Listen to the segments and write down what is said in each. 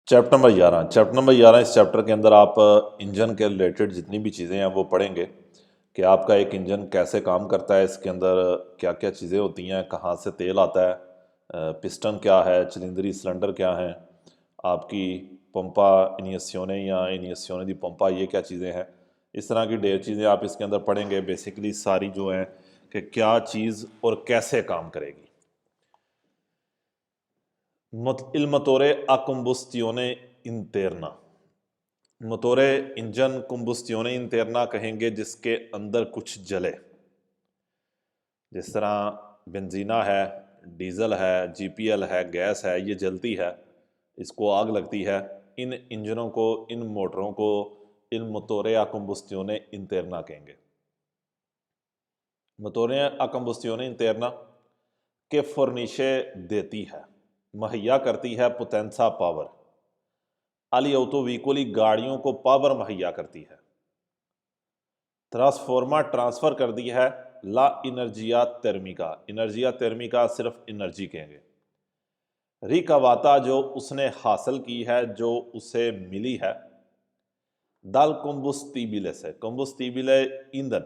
Chapter number 11 इस chapter के अंदर आप इंजन के रिलेटेड जितनी भी चीज़ें हैं वो पढ़ेंगे कि आपका एक इंजन कैसे काम करता है, इसके अंदर क्या क्या चीज़ें होती हैं, कहाँ से तेल आता है, पिस्टन क्या है, चिलिंदरी सिलेंडर क्या है, आपकी पंपा इनियसियोने या इनियसियोने दी पंपा, ये क्या चीज़ें हैं। इस तरह की ढेर चीज़ें आप इसके अंदर पढ़ेंगे। बेसिकली सारी जो हैं कि क्या चीज़ और कैसे काम करेगी। Il motore a combustione interna। मोटोरे इंजन कंबुस्टियोने इंटरना कहेंगे जिसके अंदर कुछ जले। जिस तरह बेंजीना है, डीजल है, जीपीएल है, गैस है, ये जलती है, इसको आग लगती है। इन इंजनों को, इन मोटरों को इन मोटोरे आ कंबुस्टियोने इंटरना कहेंगे। मोटोरे आ कंबुस्टियोने इंटरना के फर्निशे देती है, मुहैया करती है पोटेंसा पावर। अली ऑटो व्हीकली गाड़ियों को पावर मुहैया करती है। ट्रांसफॉर्मा ट्रांसफर कर दी है ला इनर्जिया तेर्मिका। इनर्जिया तेर्मिका सिर्फ एनर्जी कहेंगे। रिकवाता जो उसने हासिल की है, जो उसे मिली है। दाल कम्बुस्टिबिले से, कम्बुस्टिबिले ईंधन,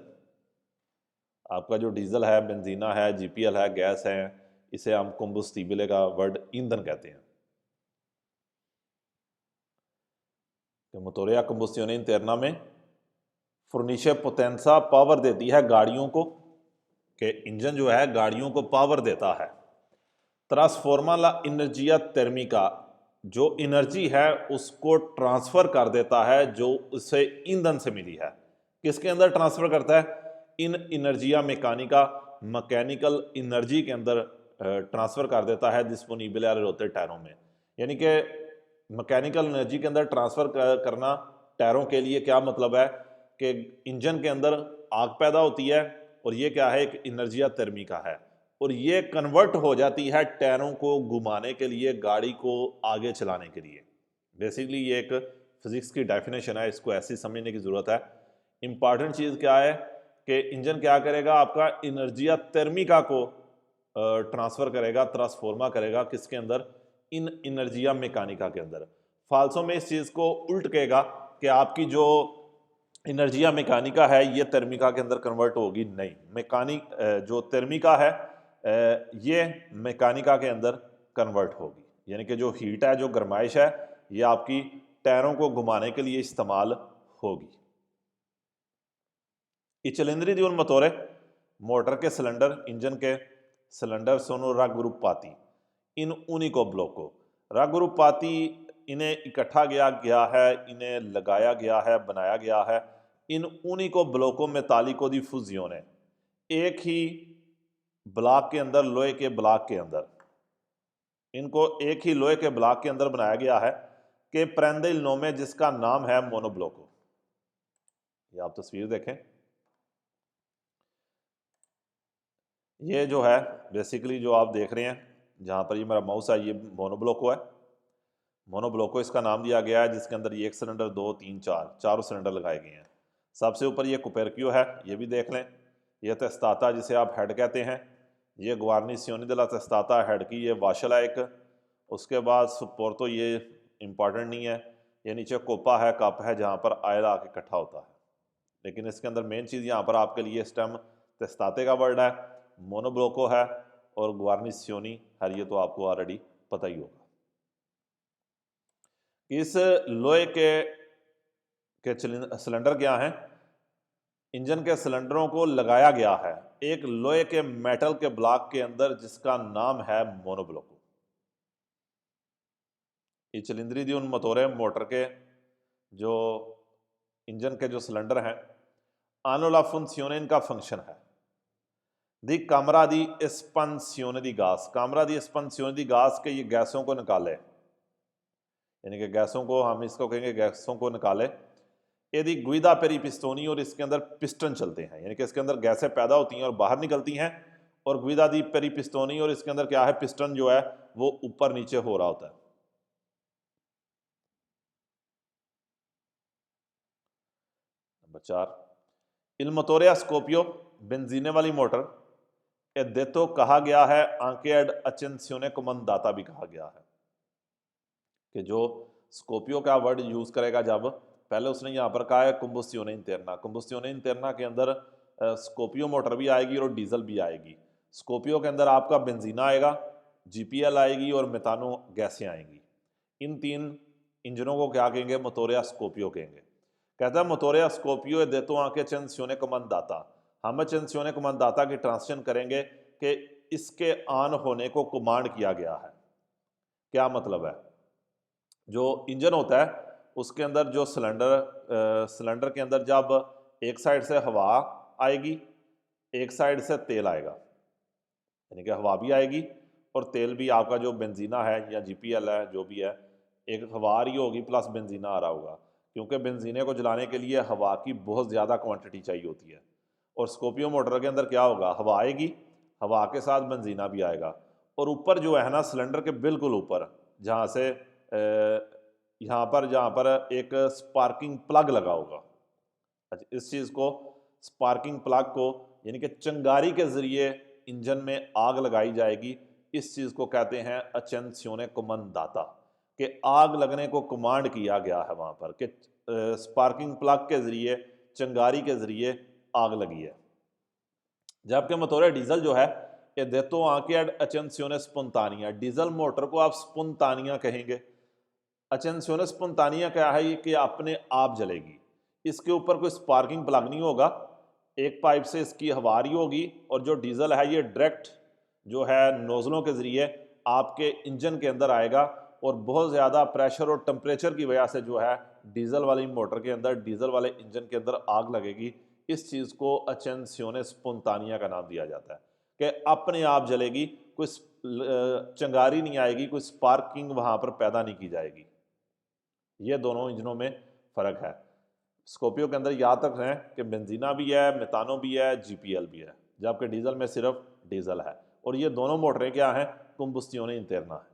आपका जो डीजल है, बेंजीना है, जीपीएल है, गैस है, इसे हम कम्बुस्टिबिले का वर्ड ईंधन कहते हैं। मोटोरिया कम्बुस्टियोने इंटरना में फर्निशे पोटेंसा पावर देती है गाड़ियों को, कि इंजन जो है गाड़ियों को पावर देता है। ट्रांसफॉर्मा ला इनर्जिया तेर्मिका, जो एनर्जी है उसको ट्रांसफर कर देता है जो उसे ईंधन से मिली है। किसके अंदर ट्रांसफर करता है? इन इनर्जिया मैकानिका, मैकेनिकल एनर्जी के अंदर ट्रांसफर कर देता है डिस्पोनिबल होते टायरों में। यानी कि मैकेनिकल एनर्जी के अंदर ट्रांसफर करना टायरों के लिए क्या मतलब है कि इंजन के अंदर आग पैदा होती है और ये क्या है, एक एनर्जिया तेर्मिका है, और ये कन्वर्ट हो जाती है टायरों को घुमाने के लिए, गाड़ी को आगे चलाने के लिए। बेसिकली ये एक फिजिक्स की डेफिनेशन है, इसको ऐसी समझने की ज़रूरत है। इंपॉर्टेंट चीज़ क्या है कि इंजन क्या करेगा, आपका एनर्जिया तेर्मिका को ट्रांसफ़र करेगा, ट्रांसफॉर्मा करेगा किसके अंदर, इन एनर्जिया मैकानिका के अंदर। फालसों में इस चीज़ को उल्ट कहेगा कि आपकी जो एनर्जिया मैकानिका है ये तेर्मिका के अंदर कन्वर्ट होगी, नहीं। मैकानिक जो तेर्मिका है ये मैकानिका के अंदर कन्वर्ट होगी। यानी कि जो हीट है, जो गर्माइश है, ये आपकी टायरों को घुमाने के लिए इस्तेमाल होगी। ई चिलिंद्री दी मोटोरे, मोटर के सिलेंडर, इंजन के सिलेंडर सोनो रागुरुपाती इन उनिको ब्लॉको। रागुरुपाती इन्हें इकट्ठा गया है, इन्हें लगाया गया है, बनाया गया है इन उनिको ब्लॉकों में तालिको दी फुजियोने, एक ही ब्लॉक के अंदर, लोहे के ब्लॉक के अंदर, इनको एक ही लोहे के ब्लॉक के अंदर बनाया गया है कि प्रेंदिल नोमे, जिसका नाम है मोनोब्लोको। ये आप तस्वीर देखें, ये जो है बेसिकली जो आप देख रहे हैं, जहाँ पर ये मेरा माउस है, ये मोनोब्लोको है। मोनोब्लोको इसका नाम दिया गया है, जिसके अंदर ये एक सिलेंडर, दो, तीन, चारों सिलेंडर लगाए गए हैं। सबसे ऊपर ये कुपेरक्यू है, ये भी देख लें। ये तेस्ताता, जिसे आप हेड कहते हैं, ये गुआर्निसियोनी दे ला तेस्ताता हेड की ये वाशल है एक। उसके बाद सुपोर्तो, ये इम्पॉर्टेंट नहीं है। ये नीचे कोपा है, कप है, जहाँ पर आयल आके इकट्ठा होता है। लेकिन इसके अंदर मेन चीज़ यहाँ पर आपके लिए स्टेम तेस्ताते का वर्ड है, मोनोब्लोको है, और गुआर्निसियोनी है, ये तो आपको ऑलरेडी पता ही होगा। इस लोहे के सिलेंडर क्या हैं, इंजन के सिलेंडरों को लगाया गया है एक लोहे के मेटल के ब्लॉक के अंदर, जिसका नाम है मोनोब्लोको। ये चिलिंद्री दी उन मोटोरे, मोटर के जो इंजन के जो सिलेंडर हैं, आनोला फंक्सियोने, इनका फंक्शन है दी कामरा दी एस्पांसियोने दी गैस। कामरा दी एस्पांसियोने दी गैस के ये गैसों को निकाले, यानी कि गैसों को, हम इसको कहेंगे गैसों को निकाले। यदि गुइदा पेरी पिस्तोनी, और इसके अंदर पिस्टन चलते हैं, यानी कि इसके अंदर गैसें पैदा होती हैं और बाहर निकलती हैं, और गुइदा दी पेरी पिस्तोनी, और इसके अंदर क्या है, पिस्टन जो है वो ऊपर नीचे हो रहा होता है। नंबर 4, इल मोटोरिया स्कोपियो, बेंजीने वाली मोटर। ए देतो कहा गया है, आंकेड अचेंसियोने कमंदाता भी कहा गया है, कि जो स्कोपियो का वर्ड यूज़ करेगा जब, पहले उसने यहाँ पर कहा है कंबस्टियोने इंटरना। कंबस्टियोने इंटरना के अंदर स्कोपियो मोटर भी आएगी और डीजल भी आएगी। स्कोपियो के अंदर आपका बेंजीना आएगा, जीपीएल आएगी और मेथानो गैसें आएंगी। इन तीन इंजनों को क्या कहेंगे? मोटोरिया स्कोपियो कहेंगे। कहता है मोटोरिया स्कोपियो देतो आके अचेंसियोने कमांडाता। हम अचेंसियोने कमांडाता की ट्रांसलेशन करेंगे कि इसके ऑन होने को कमांड किया गया है। क्या मतलब है? जो इंजन होता है उसके अंदर जो सिलेंडर के अंदर जब एक साइड से हवा आएगी, एक साइड से तेल आएगा, यानी कि हवा भी आएगी और तेल भी, आपका जो बेंजीना है या जीपीएल है जो भी है, एक हवा आ रही होगी प्लस बेंजीना आ रहा होगा, क्योंकि बेंजीने को जलाने के लिए हवा की बहुत ज़्यादा क्वांटिटी चाहिए होती है। और स्कोपियो मोटर के अंदर क्या होगा? हवा आएगी, हवा के साथ बेंजीना भी आएगा, और ऊपर जो है ना सिलेंडर के बिल्कुल ऊपर जहाँ से जहाँ पर एक स्पार्किंग प्लग लगा होगा। अच्छा, इस चीज़ को, स्पार्किंग प्लग को, यानी कि चिंगारी के ज़रिए इंजन में आग लगाई जाएगी। इस चीज़ को कहते हैं अचेंसियोने कमांडाता, कि आग लगने को कमांड किया गया है वहाँ पर, कि स्पार्किंग प्लग के ज़रिए, चिंगारी के ज़रिए आग लगी है। जबकि मोटोरे डीजल जो है ये देतो आके अचेंसियोने स्पॉन्टानिया, डीजल मोटर को आप स्पॉन्टानिया कहेंगे। अचेंसियोने स्पॉन्टानिया क्या है? ये कि अपने आप जलेगी, इसके ऊपर कोई स्पार्किंग प्लग नहीं होगा, एक पाइप से इसकी हवा आ रही होगी, और जो डीजल है ये डायरेक्ट जो है नोजलों के ज़रिए आपके इंजन के अंदर आएगा, और बहुत ज़्यादा प्रेशर और टेम्परेचर की वजह से जो है डीजल वाली मोटर के अंदर, डीजल वाले इंजन के अंदर आग लगेगी। इस चीज़ को अचेंसियोने स्पॉन्टानिया का नाम दिया जाता है, कि अपने आप जलेगी, कोई चिंगारी नहीं आएगी, कोई स्पार्किंग वहाँ पर पैदा नहीं की जाएगी। ये दोनों इंजनों में फ़र्क है। स्कोपियो के अंदर याद तक है कि बेंजीना भी है, मेथानो भी है, जीपीएल भी है, जबकि डीजल में सिर्फ डीजल है। और ये दोनों मोटरें क्या हैं? कंबस्टियोने इंटरना है,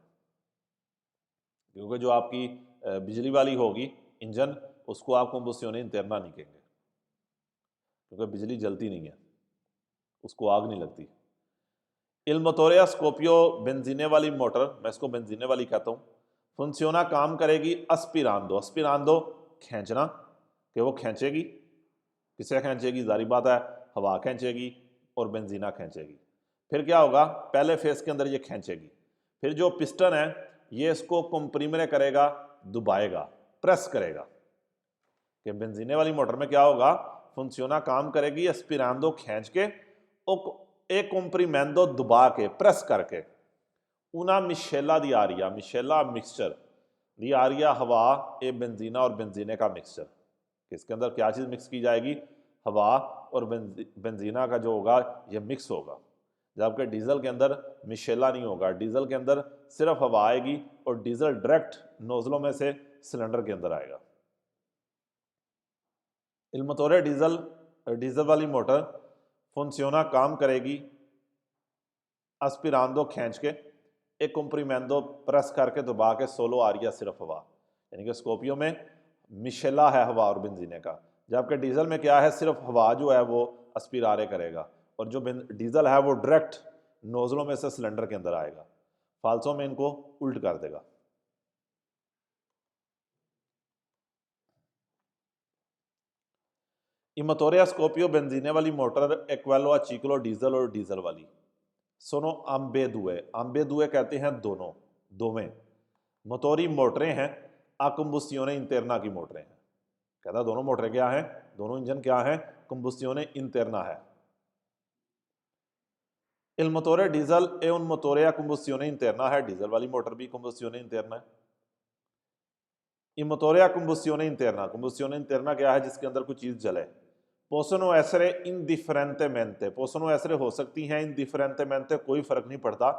क्योंकि जो आपकी बिजली वाली होगी इंजन, उसको आप कंबस्टियोने इंटरना नहीं कहेंगे, क्योंकि बिजली जलती नहीं है, उसको आग नहीं लगती। इल मोटोरिया स्कोपियो बेंजीने वाली मोटर, मैं इसको बेंजीने वाली कहता हूँ, फंक्सियोना काम करेगी अस्पिरांदो। अस्पिरांदो खींचना, कि वो खींचेगी, किसे खींचेगी? जारी बात है, हवा खींचेगी और बेंजीना खींचेगी। फिर क्या होगा? पहले फेस के अंदर ये खींचेगी, फिर जो पिस्टन है ये इसको कंप्रीमरे करेगा, दबाएगा, प्रेस करेगा। कि बेंजीने वाली मोटर में क्या होगा? फंक्सियोना काम करेगी एस्पिरांदो खींच के, एक कंप्रीमेंदो दबा के, प्रेस करके, una मिशेला दी आरिया, मिशेला मिक्सचर दी आरिया, हवा ए बेंजीना और बेंजीने का मिक्सचर। इसके अंदर क्या चीज़ मिक्स की जाएगी? हवा और बेंजीना का जो होगा ये मिक्स होगा। जबकि डीजल के अंदर मिशेला नहीं होगा, डीजल के अंदर सिर्फ हवा आएगी और डीजल डायरेक्ट नोजलों में से सिलेंडर के अंदर आएगा। इल मोटोरे डीजल वाली मोटर फंक्सियोना काम करेगी एस्पिरांदो खींच के, एक कंप्रीमेंदो प्रेस करके दबा के, सोलो आरिया सिर्फ हवा, यानी कि स्कोपियो में मिशेला है हवा और बेंजीने का, जबकि डीजल में क्या है? सिर्फ हवा जो है वो एस्पिरारे करेगा, और जो डीजल है वो डायरेक्ट नोजलों में से सिलेंडर के अंदर आएगा। फालसों में इनको उल्ट कर देगा। इमोटोरिया स्कोपियो बेंजीने वाली मोटर एक्वेलो आ चीक्लो डीजल और डीजल वाली सोनो आम्बे दुए कहते हैं दोनों, दोवें मोटोरी मोटरें हैं, कंबस्टियोने इंटरना की मोटरें हैं। कहता दोनों मोटरें क्या हैं? दोनों इंजन क्या हैं? कंबस्टियोने इंटरना है। इल मोटोरे डीजल ए उन मोटोरे कंबस्टियोने इंटरना है, डीजल वाली मोटर भी कंबस्टियोने इंटरना है। इन मोटोरे कंबस्टियोने इंटरना क्या है? जिसके अंदर कोई चीज़ जले। पोसनो एसरे इंडिफरेंटेमेंटे, पोसनो एसरे हो सकती हैं इंडिफरेंटेमेंटे, कोई फर्क नहीं पड़ता।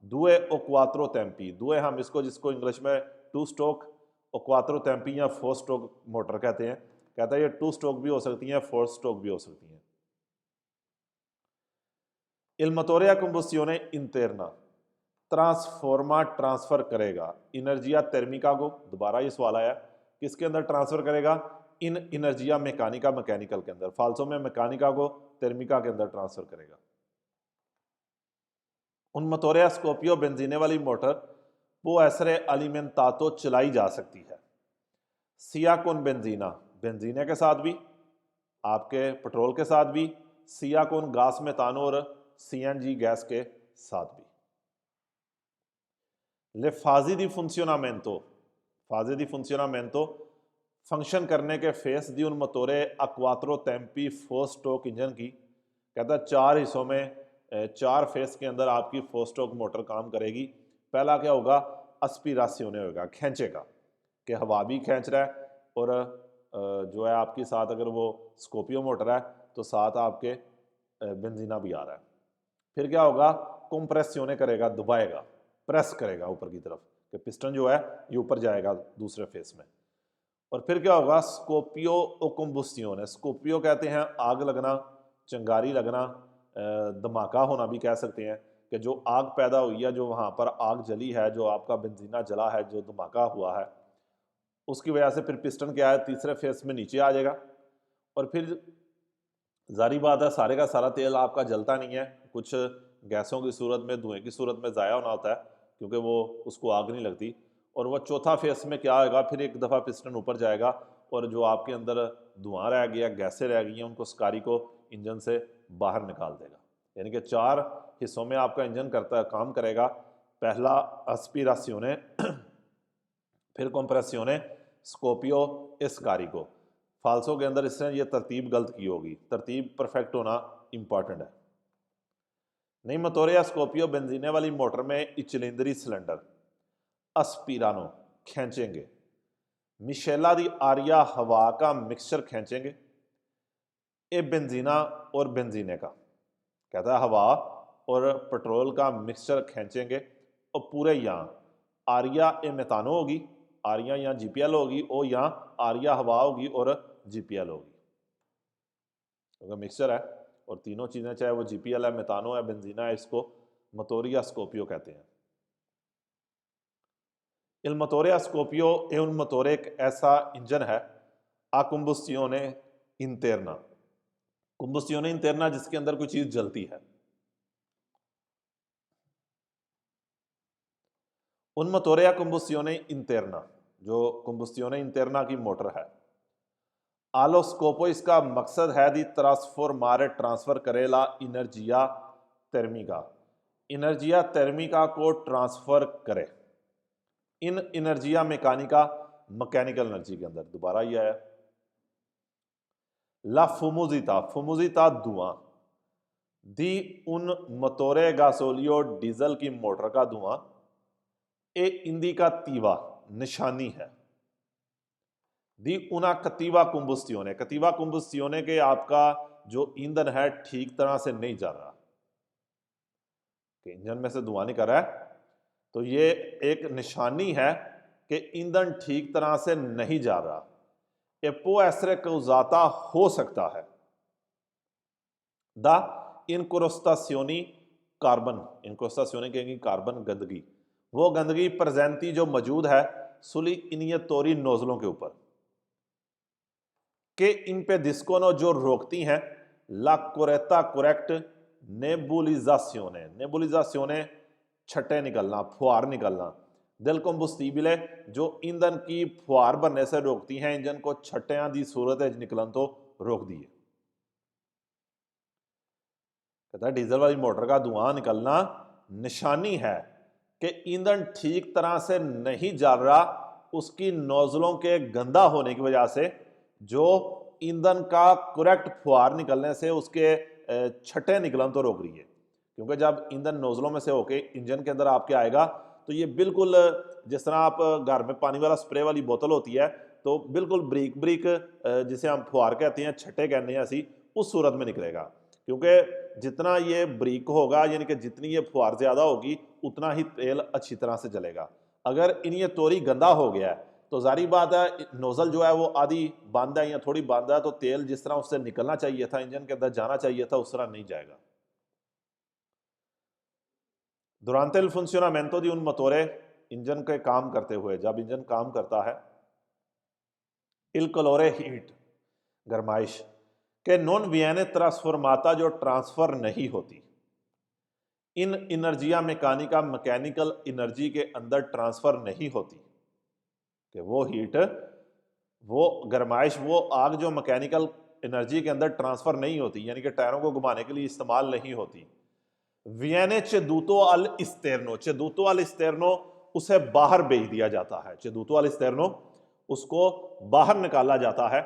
दुए ओ क्वात्रो टेम्पी, दुए हम इसको, जिसको इंग्लिश में टू स्ट्रोक ओ क्वात्रो टेम्पी या फोर स्ट्रोक मोटर कहते हैं। कहता है ये टू स्ट्रोक भी हो सकती हैं, फोर स्ट्रोक भी हो सकती हैं। इल मोटोरिया कंबस्टियोने इंटरना ट्रांसफॉर्मा ट्रांसफर करेगा इनर्जिया तेर्मिका को, दोबारा ये सवाल आया, किसके अंदर ट्रांसफर करेगा? इन इनर्जिया मैकेनिका, मैकेनिकल के अंदर। फाल्सो में मैकेनिका को तेर्मिका के अंदर ट्रांसफर करेगा। उन मोटोरिया स्कोपियो बेंजीने वाली मोटर वो एसरे अलिमेंटातो चलाई जा सकती है, सिया कौन बेंजीना, बेंजीने के साथ भी, आपके पेट्रोल के साथ भी, सिया कौन गास मेतानो और सीएनजी गैस के साथ भी। Le fasi di funzionamento, fase di funzionamento, function करने के फेस दी उन मोटोरे a quattro tempi four stroke engine की, कहता है 4 हिस्सों में 4 फेस के अंदर आपकी 4 स्ट्रोक मोटर काम करेगी। पहला क्या होगा, एस्पिरासियोने होगा, खींचेगा, कि हवा भी खींच रहा है और जो है आपके साथ अगर वो स्कॉर्पियो मोटर है तो साथ आपके बेंजीना भी आ रहा है। फिर क्या होगा, कंप्रेसियोने करेगा, दबाएगा, प्रेस करेगा ऊपर की तरफ कि पिस्टन जो है ये ऊपर जाएगा दूसरे फेस में। और फिर क्या होगा, स्कोपियो ओ कंबुस्टियोने, स्कोपियो कहते हैं आग लगना, चिंगारी लगना, धमाका होना भी कह सकते हैं, कि जो आग पैदा हुई है, जो वहाँ पर आग जली है, जो आपका बेंजीना जला है, जो धमाका हुआ है, उसकी वजह से फिर पिस्टन क्या है तीसरे फेस में नीचे आ जाएगा। और फिर जारी बात है सारे का सारा तेल आपका जलता नहीं है, कुछ गैसों की सूरत में, धुएं की सूरत में ज़ाया होना होता है, क्योंकि वो उसको आग नहीं लगती। और वह चौथा फेस में क्या होगा, फिर एक दफ़ा पिस्टन ऊपर जाएगा और जो आपके अंदर धुआं रह गया, गैसें रह गई हैं, उनको स्कारी को इंजन से बाहर निकाल देगा। यानी कि 4 हिस्सों में आपका इंजन काम करेगा। पहला एस्पिरासियोने, फिर कंप्रेसियोने, स्कोपियो, स्कारिको। फाल्सो के अंदर इसने ये तरतीब गलत की होगी, तरतीब परफेक्ट होना इंपॉर्टेंट है। नहीं मोटोरे स्कॉर्पियो बेंजीने वाली मोटर में इचिलिंदरी सिलेंडर अस्पिरानो खींचेंगे, मिशेला दी आरिया हवा का मिक्सचर खींचेंगे, ए बेंजीना और बेंजीने का, कहता है हवा और पेट्रोल का मिक्सचर खींचेंगे और पूरे यहाँ आरिया ए मेतानो होगी, आरिया यहाँ जीपीएल होगी और यहाँ आरिया हवा होगी और जीपीएल होगी, अगर मिक्सचर है और तीनों चीज़ें चाहे वो जीपीएल है, मेतानो है, बेंजीना है, इसको मोटोरिया स्कॉर्पियो कहते हैं। इल मोटोरिया स्कॉर्पियो ए उन मोटोरे एक ऐसा इंजन है आ कुंबुस्टियोने इंटरना, कुंबुस्टियोने इंटरना जिसके अंदर कोई चीज जलती है। उन मोटोरिया कुंबुस्टियोने इंटरना, जो कुंबुस्टियोने इंटरना की मोटर है, आलो स्कोपो इसका मकसद है दी ट्रांसफॉर्मारे ट्रांसफर करेला इनर्जिया तेर्मिका, इनर्जिया तेर्मिका को ट्रांसफर करे, इन इनर्जिया मैकानिका, मैकेनिकल एनर्जी के अंदर, दोबारा ये आया। ला फुमुजिता, फुमुजिता धुआं, दी उन मोटोरे गासोलियो डीजल की मोटर का धुआं, ए इंदी का तीवा निशानी है, दी उना कतीवा कुंबुस्टियोने, कतीवा कुंबुस्टियोने के आपका जो ईंधन है ठीक तरह से नहीं जा रहा, कि इंजन में से धुआं निकल रहा है, तो ये एक निशानी है कि ईंधन ठीक तरह से नहीं जा रहा। ए può essere causata, हो सकता है, दा इनक्रोस्टासियोनी कार्बन, इनक्रोस्टासियोनी कहेंगी कार्बन, गंदगी, वो गंदगी प्रेजेंटी जो मौजूद है सुली इनियतोरी नोजलों के ऊपर, के इन पे डिस्कोनो जो रोकती हैं ला कोरेता कोरेक्ट नेबुलिजासियोने, नेबुलिजासियोने छट्टे निकलना, फुहार निकलना, दिल कंबुस्टिबले जो ईंधन की फुहार बनने से रोकती हैं, इंजन को छट्टियां दी सूरत निकलन तो रोक दिए। कहता है डीजल वाली मोटर का धुआं निकलना निशानी है कि ईंधन ठीक तरह से नहीं जल रहा, उसकी नोजलों के गंदा होने की वजह से, जो ईंधन का करेक्ट फुहार निकलने से उसके छट्टे निकलन तो रोक रही है। क्योंकि जब ईंधन नोजलों में से होके इंजन के अंदर आपके आएगा तो ये बिल्कुल जिस तरह आप घर में पानी वाला स्प्रे वाली बोतल होती है, तो बिल्कुल ब्रीक ब्रीक जिसे हम फुहार कहते हैं, छट्टे कहते हैं ऐसी, उस सूरत में निकलेगा। क्योंकि जितना ये ब्रीक होगा, यानी कि जितनी ये फुहार ज़्यादा होगी, उतना ही तेल अच्छी तरह से जलेगा। अगर इन ये तोरी गंदा हो गया है तो जारी बात है नोजल जो है वो आधी बंद है या थोड़ी बंद है, तो तेल जिस तरह उससे निकलना चाहिए था, इंजन के अंदर जाना चाहिए था, उस तरह नहीं जाएगा। दुरांते il funzionamento di un motore, engine के काम करते हुए, जब इंजन काम करता है, il calore हीट, गरमाइश, के नॉन वियने ट्रांसफॉर्माता जो ट्रांसफर नहीं होती, इन इनर्जिया मैकानिका, मैकेनिकल एनर्जी के अंदर ट्रांसफर नहीं होती, कि वो हीट वो गर्माइश, वो आग जो मैकेनिकल एनर्जी के अंदर ट्रांसफर नहीं होती, यानी कि टायरों को घुमाने के लिए इस्तेमाल नहीं होती, वियने ceduto al esterno, ceduto al esterno उसे बाहर भेज दिया जाता है, ceduto al esterno उसको बाहर निकाला जाता है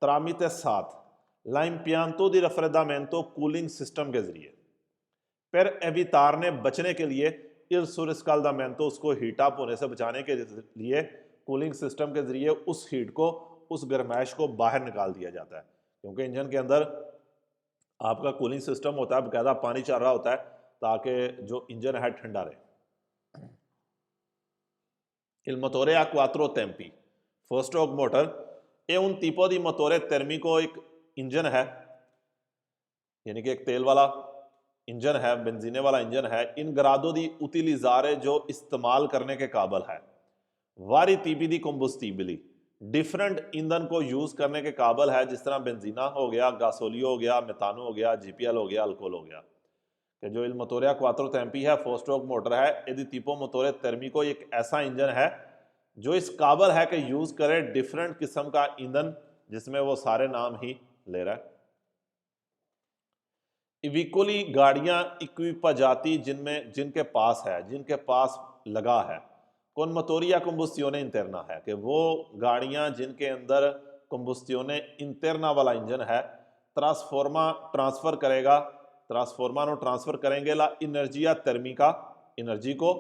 tramite साथ l'impianto di raffreddamento cooling system के जरिए। per evitarne बचने के लिए il surriscaldamento उसको हीट अप होने से बचाने के लिए कूलिंग सिस्टम के जरिए उस हीट को, उस गर्माइश को बाहर निकाल दिया जाता है, क्योंकि इंजन के अंदर आपका कूलिंग सिस्टम होता है, बकायदा पानी चल रहा होता है ताकि जो इंजन है ठंडा रहे। Il motore a quattro tempi four stroke motor ये उन tipo di motore termico एक इंजन है, यानी कि एक तेल वाला इंजन है, बेंजीने वाला इंजन है, इन ग्रादो दी utilizzare जो इस्तेमाल करने के काबिल है, वारी tipi di combustibili डिफरेंट ईंधन को यूज करने के काबिल है, जिस तरह बेंजीना हो गया, गासोलियो हो गया, मेथानो हो गया, जीपीएल हो गया, अल्कोहल हो गया। कि जो इल मोटोरे क्वात्रो टेम्पी है, फोर स्ट्रोक मोटर है, यदि tipo मोटोरे termico एक ऐसा इंजन है जो इस काबिल है कि यूज करे डिफरेंट किस्म का ईंधन, जिसमें वो सारे नाम ही ले रहा है। इविकोली गाड़ियां इक्विपजाती जिनमें, जिनके पास है, जिनके पास लगा है कौन मोटोरिया कंबुस्टियोने इंटरना है, कि वो गाड़ियां जिनके अंदर कंबुस्टियोने इंटरना वाला इंजन है, ट्रांसफॉर्मा ट्रांसफर करेगा, ट्रांसफॉर्मा नो ट्रांसफर करेंगे ला एनर्जिया थर्मिका एनर्जी को,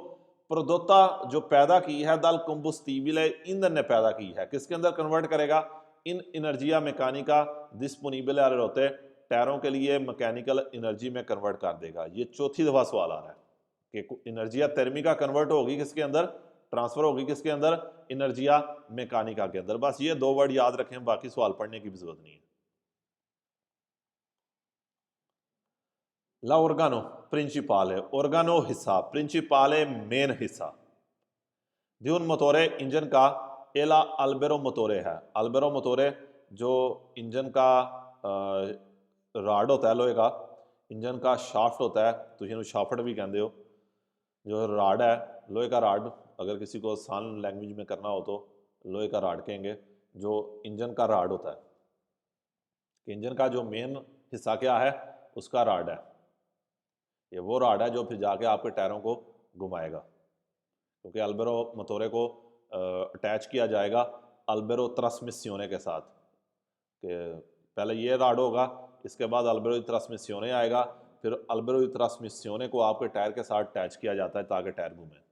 प्रोदोता जो पैदा की है दल कंबुस्टिबले ईंधन ने पैदा की है, किसके अंदर कन्वर्ट करेगा, इन एनर्जिया मैकानिका डिस्पोनिबल होते टायरों के लिए मैकेनिकल एनर्जी में कन्वर्ट कर देगा। ये चौथी दफा सवाल आ रहा है कि एनर्जिया थर्मिका कन्वर्ट होगी किसके अंदर, ट्रांसफर होगी किसके अंदर, एनर्जिया मैकानिका के अंदर। बस ये दो वर्ड याद रखें, बाकी सवाल पढ़ने की भी जरूरत नहीं है। ला ऑर्गानो प्रिंसिपाल है, ऑर्गानो हिस्सा, प्रिंसिपाल है मेन हिस्सा, ड्यून मोटोरे इंजन का, एला अल्बेरो मोटोरे है, अल्बेरो मोटोरे जो इंजन का राड होता है लोहे का, इंजन का शाफ्ट होता है, तो इसको शाफ्ट भी कहते हो, जो राड है लोहे का राड, अगर किसी को आसान लैंग्वेज में करना हो तो लोहे का राड कहेंगे, जो इंजन का राड होता है, कि इंजन का जो मेन हिस्सा क्या है, उसका राड है, ये वो राड है जो फिर जाके आपके टायरों को घुमाएगा, क्योंकि अल्बेरो मोटोरे को अटैच किया जाएगा अल्बेरो ट्रांसमिसियोने के साथ, कि पहले ये राड होगा, इसके बाद अल्बेरो ट्रांसमिसियोने आएगा, फिर अल्बेरो ट्रांसमिसियोने को आपके टायर के साथ अटैच किया जाता है ताकि टायर घूमे।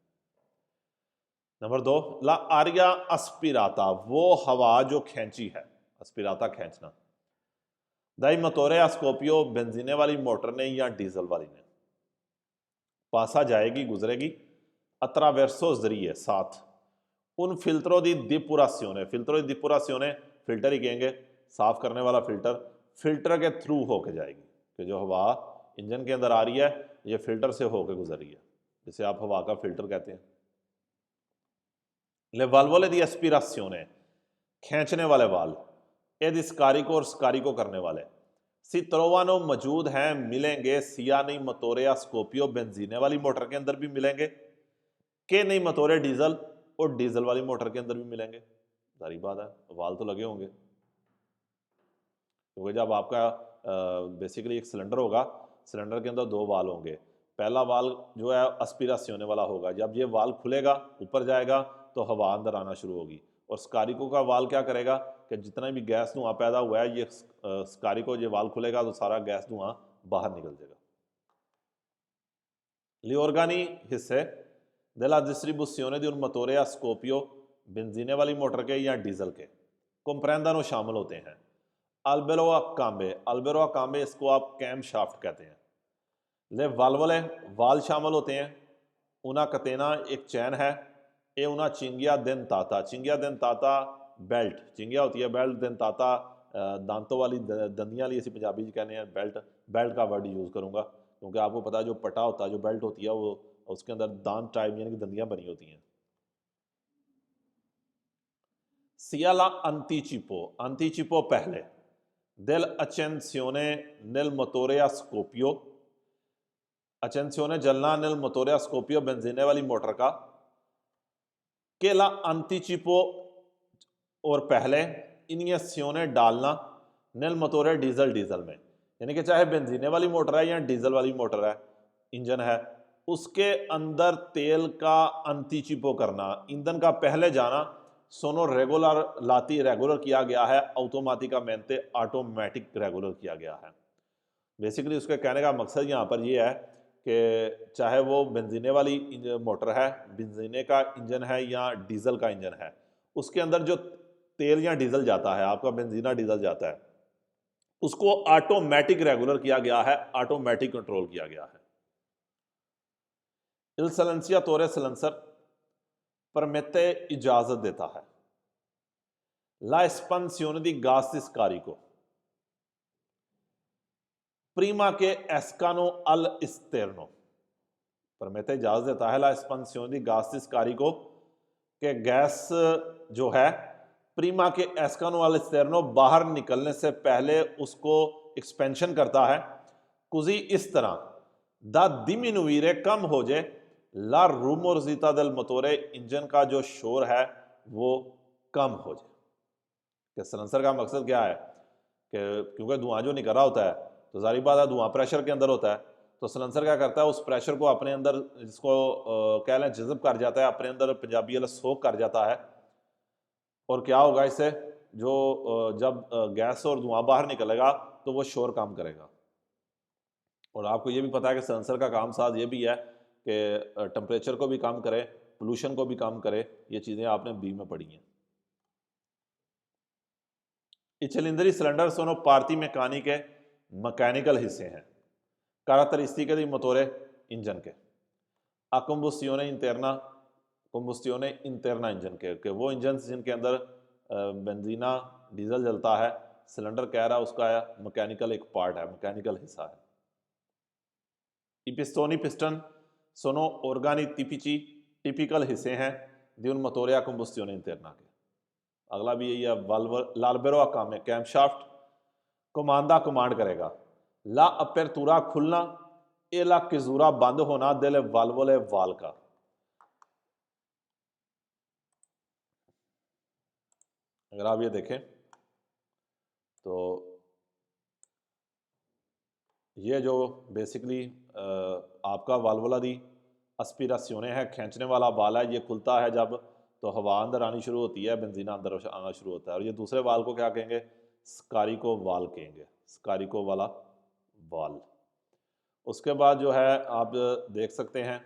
नंबर 2, ला आरिया अस्पिराता, वो हवा जो खींची है, अस्पिराता खींचना, दाई मोटोरे आ स्कोपियो बेंजीने वाली मोटर ने या डीजल वाली ने, पासा जाएगी, गुजरेगी अत्रावेर्सो जरिए साथ उन फिल्टरों दी डिपुरासियोने, फिल्टरों दी डिपुरासियोने फिल्टर ही कहेंगे, साफ करने वाला फिल्टर, फिल्टर के थ्रू होके जाएगी, कि जो हवा इंजन के अंदर आ रही है ये फिल्टर से होके गुजर रही है, जिसे आप हवा का फिल्टर कहते हैं। ले वाल्वोले दी एस्पिरासियोने, खींचने वाले वाल, एद स्कारिको और स्कारिको करने वाले, सी त्रोवानो मौजूद हैं, मिलेंगे सिया नहीं मोटोरे स्कोपियो बेंजीने वाली मोटर के अंदर भी मिलेंगे, के नहीं मोटोरे डीजल और डीजल वाली मोटर के अंदर भी मिलेंगे। सारी बात है, वाल तो लगे होंगे, क्योंकि जब आपका बेसिकली एक सिलेंडर होगा, सिलेंडर के अंदर दो वाल होंगे, पहला वाल जो है एस्पिरासियोने वाला होगा, जब ये वाल खुलेगा ऊपर जाएगा तो हवा अंदर आना शुरू होगी, और स्कारिको का वाल क्या करेगा कि जितना भी गैस धुआं पैदा हुआ है, ये स्कारिको ये वाल खुलेगा तो सारा गैस धुआं बाहर निकल जाएगा। Gli organi हिस्से della distribuzione di un motore a scoppio बेंजीने वाली मोटर के या डीजल के कंप्रेंदानो शामिल होते हैं, अल्बेरो काम्बे, अल्बेरो काम्बे इसको आप कैम शाफ्ट कहते हैं, ले वाल्वले वाल शामिल होते हैं, उना कतेना एक चैन है, ए उना चिंगिया देंताता, चिंगिया देंताता बेल्ट, चिंगिया होती है बेल्ट, देंताता दांतों वाली दंदियां वाली, ऐसी पंजाबी कहने हैं बेल्ट, बेल्ट का वर्ड यूज़ करूँगा क्योंकि आपको पता है जो पटा होता है, जो बेल्ट होती है, वो उसके अंदर दांत टाइप यानी कि दंदियां बनी होती हैं। सियाला अंतिचिपो, अंतिचिपो पहले, del accensione nel motore a scoppio, accensione जलना nel motore a scoppio बेंजीने वाली मोटर का, केला अंतिचिपो और पहले इनिएसियोने डालना नल मोटोरे डीजल में, यानी कि चाहे बेंजीने वाली मोटर है या डीजल वाली मोटर है, इंजन है, उसके अंदर तेल का अंतिचिपो करना, ईंधन का पहले जाना, सोनो रेगुलर लाती रेगुलर किया गया है, ऑटोमेटिकामेंटे ऑटोमेटिक रेगुलर किया गया है। बेसिकली उसके कहने का मकसद यहाँ पर ये है कि चाहे वो बेंजीने वाली मोटर है, बेंजीने का इंजन है या डीजल का इंजन है, उसके अंदर जो तेल या डीजल जाता है, आपका बेंजीना डीजल जाता है, उसको ऑटोमेटिक रेगुलर किया गया है, ऑटोमेटिक कंट्रोल किया गया है। इल सलेंसिया तोरे सलेंसर परमेते इजाजत देता है ला espansione di gas scarico prima che escano all'esterno, परमेते इजाजत देता है ला espansione di gas scarico के गैस जो है प्रीमा के एस्कानो all'esterno बाहर निकलने से पहले उसको एक्सपेंशन करता है, कुजी इस तरह दा diminuire कम हो जाए ला rumorosità del motore, इंजन का जो शोर है वो कम हो जाए। कि सलेंसर का मकसद क्या है कि क्योंकि धुआं जो निकल रहा होता है तो जारी बात है धुआं प्रेशर के अंदर होता है, तो सलेंसर क्या करता है उस प्रेशर को अपने अंदर, जिसको कह लें जज़ब कर जाता है, अपने अंदर पंजाबी वाला सोख कर जाता है। और क्या होगा इससे, जो जब गैस और धुआं बाहर निकलेगा तो वो शोर कम करेगा। और आपको ये भी पता है कि सेंसर का काम साज ये भी है कि टेम्परेचर को भी कम करे, पोल्यूशन को भी कम करे, ये चीज़ें आपने बी में पढ़ी हैं। ये चिलिंदरी सिलेंडर सोनो पार्टी मैकेनिक के मैकेनिकल हिस्से हैं caratteristiche di motore इंजन के a combustione interna इंजन के वो इंजन जिनके अंदर बेंजीना डीजल जलता है, सिलेंडर कह रहा है उसका मैकेनिकल एक पार्ट है, मैकेनिकल हिस्सा है। I pistoni piston sono organi tipici typical हिस्से हैं di un motore a combustione interna के। अगला भी यही है, वाल्व लाल्बेरो काम है, कैम्पशाफ्ट कमांदा कमांड करेगा, ला अपेरतुरा खुलना, ए ला किजूरा बंद होना दिल वाल्वोले वाल का। अगर आप ये देखें तो ये जो बेसिकली आपका वाल्वोला दी एस्पिरेशने है, खींचने वाला वाल है, ये खुलता है जब तो हवा अंदर आनी शुरू होती है, बेंजीना अंदर आना शुरू होता है। और ये दूसरे वाल को क्या कहेंगे, स्कारिको वाल कहेंगे, स्कारिको वाला वाल। उसके बाद जो है आप देख सकते हैं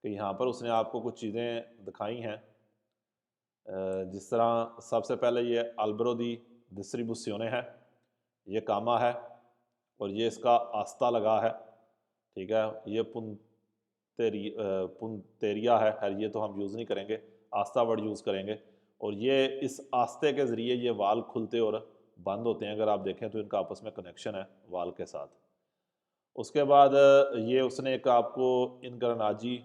कि यहाँ पर उसने आपको कुछ चीज़ें दिखाई हैं, जिस तरह सबसे पहले ये अल्बेरो दी डिस्ट्रीब्यूशियोने है, ये कामा है और ये इसका आस्ता लगा है, ठीक है। ये पुंतेरिया है, खैर ये तो हम यूज़ नहीं करेंगे, आस्ता वर्ड यूज़ करेंगे। और ये इस आस्ते के ज़रिए ये वाल खुलते और बंद होते हैं, अगर आप देखें तो इनका आपस में कनेक्शन है वाल के साथ। उसके बाद ये उसने एक आपको इनग्रेनाजी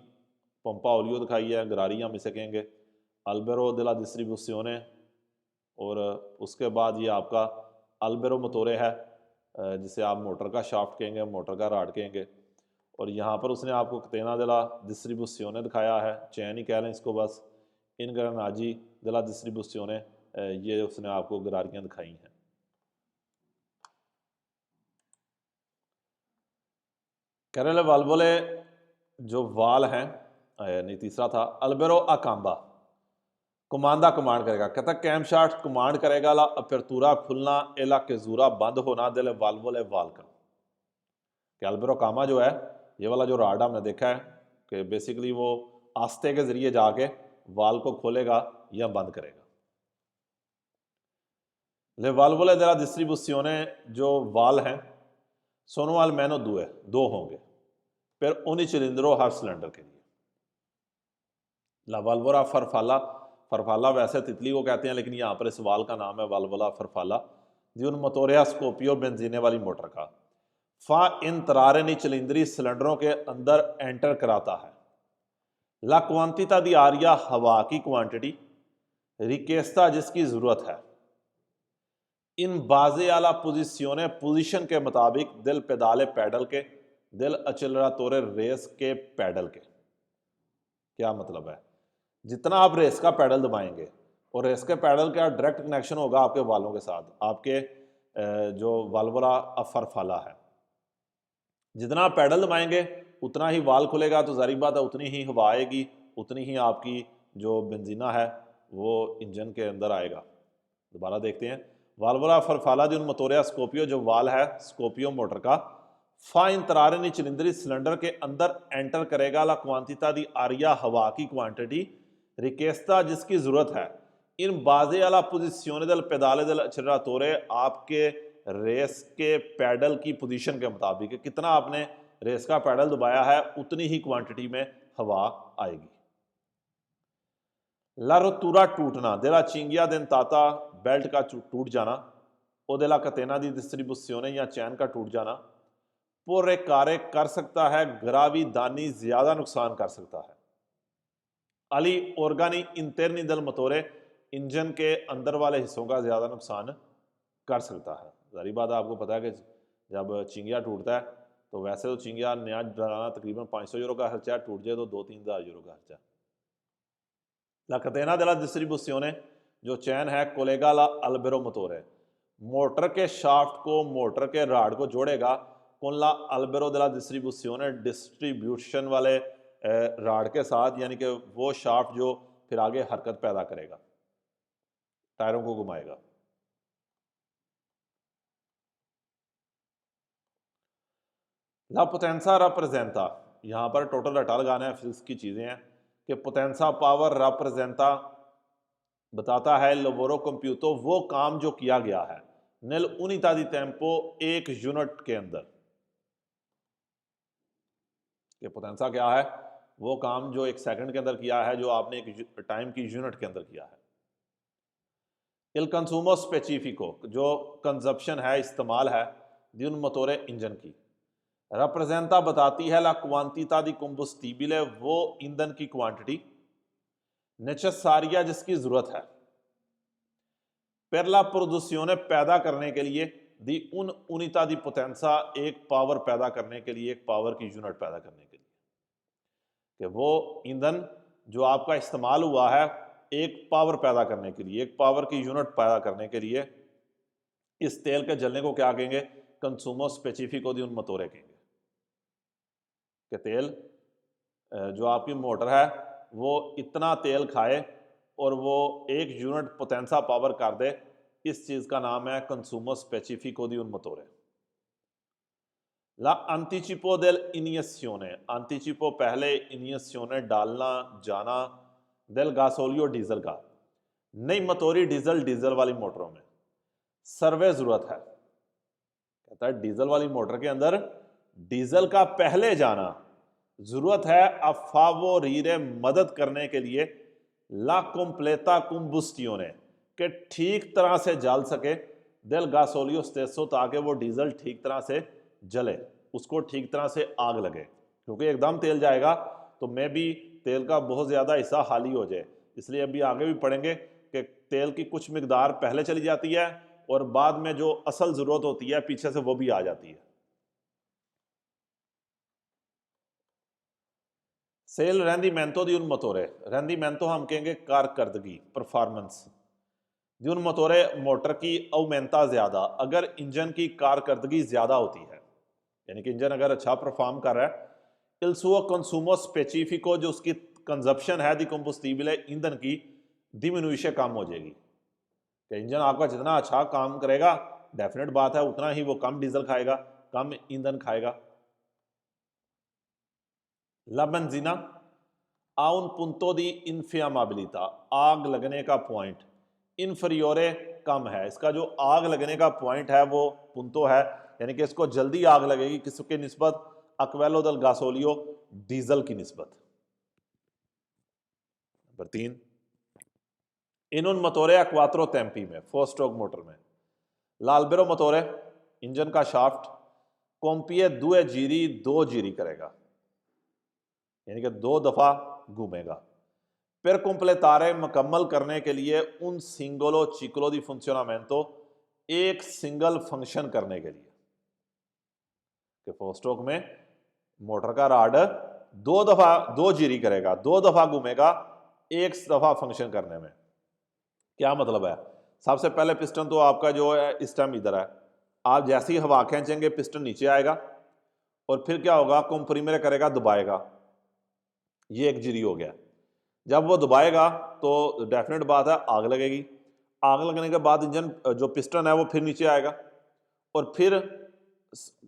पंपा ओलियो दिखाई है, गरारी हम इसे कहेंगे, अल्बेरो दे ला डिस्ट्रीब्यूशियोने। और उसके बाद ये आपका अल्बेरो मोटोरे है, जिसे आप मोटर का शाफ्ट कहेंगे, मोटर का राड कहेंगे। और यहाँ पर उसने आपको कतेना दे ला डिस्ट्रीब्यूशियोने दिखाया है, चैन ही कह लें इसको बस, इनग्रेनाजी दे ला डिस्ट्रीब्यूशियोने, ये उसने आपको गरारियाँ दिखाई हैं। कैरेले वाल्वोले जो वाल हैं, नहीं तीसरा था अल्बेरो अकाम्बा, कमांदा कमांड करेगा, कहता कैम शाफ्ट कमांड करेगा ला अपेरतुरा खुलना, एला केजूरा बंद होना दिल वाल्वोले वाल का। कि अल्बेरो कामा जो है, ये वाला जो राड हमने देखा है कि बेसिकली वो आस्ते के जरिए जाके वाल को खोलेगा या बंद करेगा। ले वाल्वोले दे ला डिस्ट्रीब्यूशियोने जो वाल हैं, सोनो almeno दो होंगे पर उन्हीं चिलिंडरों हर सिलेंडर के लिए। ला वाल्वोला फरफाला, फरफाला वैसे तितली को कहते हैं, लेकिन यहाँ पर इस वाल का नाम है वाल्वोला फरफाला, जी उन मोटोरिया स्कोपियो बेंजीने वाली मोटर का फा इन तरारे चिलिंदरी सिलेंडरों के अंदर एंटर कराता है। ला क्वांटिता दी आरिया, हवा की क्वांटिटी, रिकेस्ता जिसकी जरूरत है, इन बाजे आला पोजिशियोने पोजीशन के मुताबिक, दिल पेदाले पैडल के, दिल अचलरातोरे रेस के पैडल के। क्या मतलब है, जितना आप रेस का पैडल दबाएंगे और रेस के पैडल का डायरेक्ट कनेक्शन होगा आपके वालों के साथ, आपके जो वाल्वुला अफरफाला है। जितना आप पैडल दबाएंगे उतना ही वाल खुलेगा, तो जारी बात है उतनी ही हवा आएगी, उतनी ही आपकी जो बेंजीना है वो इंजन के अंदर आएगा। दोबारा देखते हैं, वाल्वुला अफरफाला दी उन मोटोरिया स्कोपियो, जो वाल है स्कोपियो मोटर का, फा इंतरारे नी चिलिंदरी सिलेंडर के अंदर एंटर करेगा ला क्वांटिता दी आरिया, हवा की क्वांटिटी रिकेस्ता जिसकी जरूरत है, इन बाजे वाला पोजिशियोने दल पेदाले दल अचरातोरे, आपके रेस के पैडल की पोजीशन के मुताबिक कितना आपने रेस का पैडल दबाया है उतनी ही क्वांटिटी में हवा आएगी। ला रोतूरा टूटना, देला चिंगिया डेंटाता, बेल्ट का टूट जाना, ओदेला कतेना दी डिस्ट्रीब्यूशियोने या चैन का टूट जाना, पूरे कार्य कर सकता है, ग्रावी दानी ज्यादा नुकसान कर सकता है। अली ऑर्गानी इंटरनी दल मोटोरे, इंजन के अंदर वाले हिस्सों का ज्यादा नुकसान कर सकता है। जारी बात है, आपको पता है कि जब चिंगिया टूटता है तो वैसे तो चिंगिया नया डराना तकरीबन 500 यूरो का खर्चा है, टूट जाए तो 2-3 हज़ार यूरो का खर्चा। ला कतेना दला डिस्ट्रीब्यूशियोने, जो चैन है कोलेगा ला अल्बेरो मोटोरे, मोटर के शाफ्ट को मोटर के राड को जोड़ेगा con la अल्बेरो दला डिस्ट्रीब्यूशियोने, डिस्ट्रीब्यूशन वाले राड के साथ, यानी कि वो शाफ्ट जो फिर आगे हरकत पैदा करेगा, टायरों को घुमाएगा। ला पोटेंसा रिप्रेजेंटा, यहाँ पर टोटल रटा लगाना है, फिजिक्स की चीज़ें हैं कि पोटेंसा पावर रिप्रेजेंटा बताता है लोबोरो कंप्यूटो, वो काम जो किया गया है नेल उनिता दी टेम्पो, एक यूनिट के अंदर। कि पोटेंसा क्या है, वो काम जो एक सेकंड के अंदर किया है, जो आपने एक टाइम की यूनिट के अंदर किया है। इल कंसूमो स्पेसिफिको, जो कंजप्शन है, इस्तेमाल है दी उन मोटोरे इंजन की। रिप्रेजेंटा बताती है ला क्वांटिता दी कंबुस्टिबले, वो ईंधन की क्वांटिटी नेसेसारिया जिसकी जरूरत है, पेरला प्रोडुसियोने पैदा करने के लिए, दी उन उनिता दी पोटेंसा, एक पावर पैदा करने के लिए, एक पावर की यूनिट पैदा करने के लिए, कि वो ईंधन जो आपका इस्तेमाल हुआ है एक पावर पैदा करने के लिए, एक पावर की यूनिट पैदा करने के लिए, इस तेल के जलने को क्या कहेंगे, कंसूमो स्पेसिफिको दी उन मोटोरे कहेंगे। कि तेल जो आपकी मोटर है वो इतना तेल खाए और वो एक यूनिट पोटेंसा पावर कर दे, इस चीज का नाम है कंसूमो स्पेसिफिको दी उन मोटोरे। ला अंतिचिपो देल इनियसियोने, अंतिचिपो पहले, इनियसियोने डालना जाना, देल गासोलियो डीजल का, नई मोटोरी डीजल, डीजल वाली मोटरों में सर्वे जरूरत है, कहता है डीजल वाली मोटर के अंदर डीजल का पहले जाना जरूरत है, अफावोरीरे मदद करने के लिए, ला कंप्लेता कुम्बुस्टियोने, के ठीक तरह से जल सके, देल गासोलियो स्टेसो, ताकि वो डीजल ठीक तरह से जले, उसको ठीक तरह से आग लगे, क्योंकि एकदम तेल जाएगा तो मैं भी तेल का बहुत ज़्यादा हिस्सा खाली हो जाए। इसलिए अभी आगे भी पढ़ेंगे कि तेल की कुछ मिकदार पहले चली जाती है और बाद में जो असल ज़रूरत होती है पीछे से वो भी आ जाती है। सेल रेंदीमेंटो दी उन मोटोरे, रेंदीमेंटो हम कहेंगे कारकर्दगी, परफॉर्मेंस दी उन मोटोरे, मोटर की अवमेंता ज़्यादा, अगर इंजन की कारकर्दगी ज़्यादा होती है, यानी कि इंजन अगर अच्छा परफॉर्म कर रहा है, इल सुओ कंसूमो स्पेसिफिको, जो उसकी कंजप्शन है दी कंबुस्टिबले, ईंधन की डिमिनुइशे कम हो जाएगी। कि इंजन आपका जितना अच्छा काम करेगा, डेफिनेट बात है उतना ही वो कम डीजल खाएगा, कम ईंधन खाएगा। ला बेंजीना a un punto di infiammabilità, आग लगने का पॉइंट, इन्फरियोरे कम है, इसका जो आग लगने का पॉइंट है वो पुंतो है, यानी कि इसको जल्दी आग लगेगी किसके निस्बत, अक्वेलो दल गासोलियो, डीजल की निस्बत। नंबर 3, इन उन मोटोरे क्वात्रो टेम्पी में, 4 स्ट्रोक मोटर में, लाल्बेरो मोटोरे, इंजन का शाफ्ट कोम्पिए दुए जीरी, 2 जीरी करेगा, यानी कि 2 दफा घूमेगा, फिर कुंपलेतारे मुकम्मल करने के लिए उन सिंगलो चिकलो दी फंक्शनामेंटो, एक सिंगल फंक्शन करने के लिए, कि 4 स्ट्रोक में मोटर का राड 2 दफा 2 जीरी करेगा, 2 दफा घूमेगा एक दफा फंक्शन करने में। क्या मतलब है? सबसे पहले पिस्टन तो आपका जो है स्टेम इधर है, आप जैसे ही हवा खींचेंगे पिस्टन नीचे आएगा और फिर क्या होगा, कंप्रीमर करेगा, दबाएगा, ये एक जीरी हो गया। जब वो दबाएगा तो डेफिनेट बात है आग लगेगी, आग लगने के बाद इंजन जो पिस्टन है वो फिर नीचे आएगा और फिर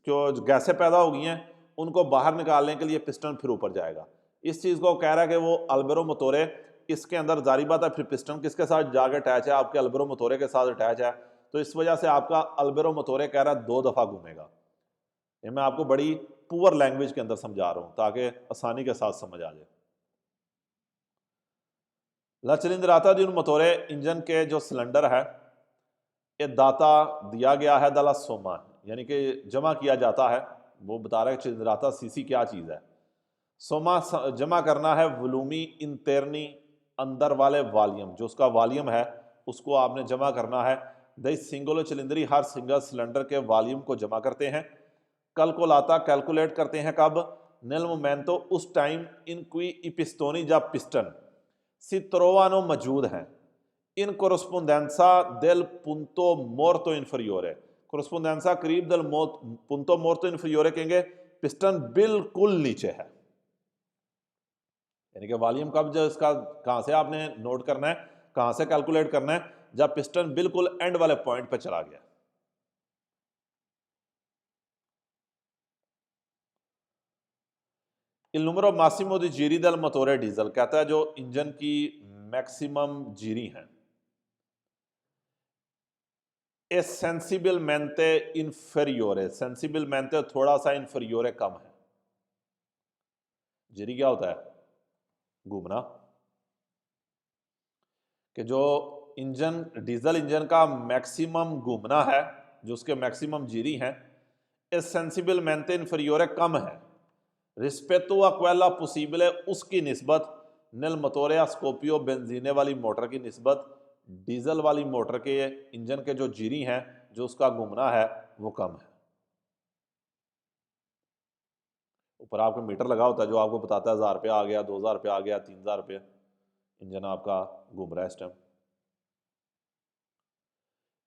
जो गैसें पैदा हो गई हैं उनको बाहर निकालने के लिए पिस्टन फिर ऊपर जाएगा। इस चीज़ को कह रहा है कि वो अल्बेरो मोटोरे, इसके अंदर जारी बात है फिर पिस्टन किसके साथ जाके अटैच है, आपके अल्बेरो मोटोरे के साथ अटैच है, तो इस वजह से आपका अल्बेरो मोटोरे कह रहा है 2 दफ़ा घूमेगा। ये मैं आपको बड़ी पुअर लैंग्वेज के अंदर समझा रहा हूँ ताकि आसानी के साथ समझ आ जाए। La cilindrata di un motore engine के जो सिलेंडर है ये दाता दिया गया है दला सोमा, यानी कि जमा किया जाता है। वो बता रहा है चिंद्राता सीसी क्या चीज़ है। सोमा जमा करना है वलूमी इंटरनी, अंदर वाले वॉल्यूम, जो उसका वॉल्यूम है उसको आपने जमा करना है। द सिंगुलर चिलिंदरी हर सिंगल सिलेंडर के वॉल्यूम को जमा करते हैं। कल को लाता कैलकुलेट करते हैं कब, नेल मोमेंटो उस टाइम इन क्वी इपिस्तोनी जब पिस्टन si trovano मौजूद हैं इन कोरस्पोंडेंसा del punto morto inferiore। कोरस्पोंडेंसा करीब del punto morto inferiore कहेंगे पिस्टन बिल्कुल नीचे है, यानी कि वॉल्यूम कब जो इसका कहां से आपने नोट करना है, कहां से कैलकुलेट करना है, जब पिस्टन बिल्कुल एंड वाले पॉइंट पे चला गया। Il numero massimo di giri del motore diesel कहता है जो इंजन की मैक्सिमम जीरी है। ए सेंसिबलmente inferiore, सेंसिबलmente थोड़ा सा inferiore कम है। जीरी क्या होता है? घूमना। कि जो इंजन डीजल इंजन का मैक्सिमम घूमना है, जो उसके मैक्सिमम जीरी हैं, इस सेंसिबलmente inferiore कम है रिस्पेक्टो अक्वेला पॉसिबल उसकी निस्बत नल मोटोरे स्कोपियो बेंजीने वाली मोटर की निस्बत डीजल वाली मोटर के इंजन के जो जीरी हैं, जो उसका घूमना है वो कम है। ऊपर आपको मीटर लगा होता है जो आपको बताता है 1000 रुपया आ गया, 2000 रुपया आ गया, 3000 रुपया, इंजन आपका घूम रहा है इस टाइम।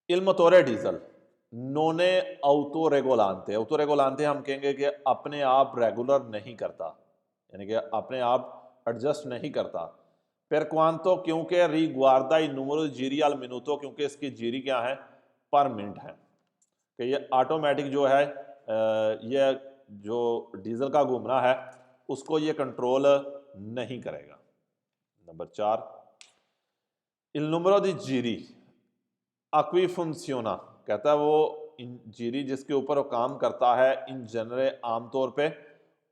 Il motore डीजल नोने ऑटो रेगोलांते, ऑटो रेगोलांते हम कहेंगे कि अपने आप रेगुलर नहीं करता, यानी कि अपने आप एडजस्ट नहीं करता। per quanto क्योंकि रिगुआर्दा इन número di giri al minuto, क्योंकि इसकी जीरी क्या है, पर मिनट है, कि ये ऑटोमेटिक जो है ये जो डीजल का घूमना है उसको ये कंट्रोल नहीं करेगा। Number 4 il numero di giri अक्वी फंक्सियोना कहता है वो जीरी जिसके ऊपर वो काम करता है इन जनरे आमतौर पे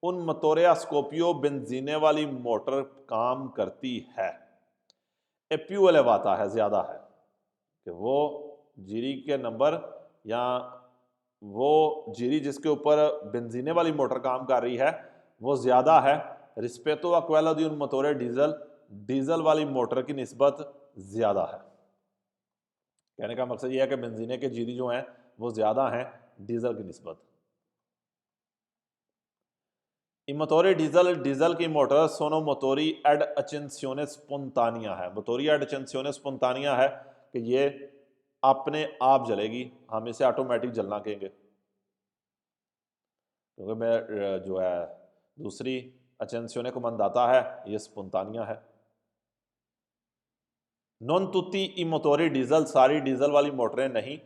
उन मोटोरिया स्कोपियो बेंजीने वाली मोटर काम करती है। एप्यू एलेवाता है ज्यादा है, कि वो जीरी के नंबर या वो जीरी जिसके ऊपर बेंजीने वाली मोटर काम कर रही है वो ज्यादा है रिस्पेक्टो अक्वेला दी उन मोटोरे डीजल, डीजल वाली मोटर की निस्बत ज्यादा है। कहने का मकसद यह है कि बेंजीने के जीरी जो हैं वो ज़्यादा हैं डीजल की निस्बत। मोटोरी डीजल डीजल की मोटर सोनो मोटोरी एड अचेंसियोने स्पोंतानिया है, मोटोरी एड अचेंसियोने स्पोंतानिया है कि ये अपने आप जलेगी, हम इसे ऑटोमेटिक जलना कहेंगे, क्योंकि मैं जो है दूसरी अचेंसियोने को मंदाता है, ये स्पोंतानिया है। नॉन तुती ई मोटोरी डीजल सारी डीजल वाली मोटरें नहीं,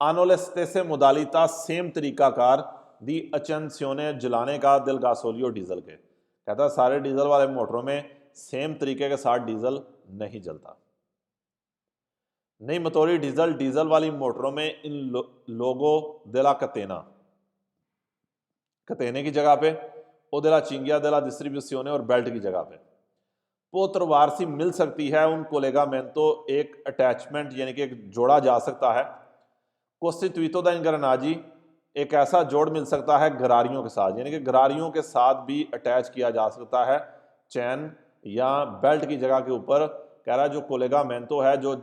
आनोलेस्ते से मुदालिता सेम तरीकाकार दी अचेंसियोने जलाने का दिल गासोलियो डीजल के, कहता सारे डीजल वाले मोटरों में सेम तरीके के साथ डीजल नहीं जलता। नई मोटोरी डीजल डीजल वाली मोटरों में इन लोगों दिला कतेना, कतेने की जगह पे ओ दिला चिंगिया दिला डिस्ट्रीब्यूसियोने और बेल्ट की जगह पे पोत्रवारसी मिल सकती है उन कोलेगामेंटो एक अटैचमेंट यानी कि एक जोड़ा जा सकता है। कोस्टिट्यूटो द इंग्रेनाजी एक ऐसा जोड़ मिल सकता है गरारियों के साथ, यानी कि गरारियों के साथ भी अटैच किया जा सकता है चैन या बेल्ट की जगह के ऊपर। कह रहा है जो कोलेगामेंटो है जो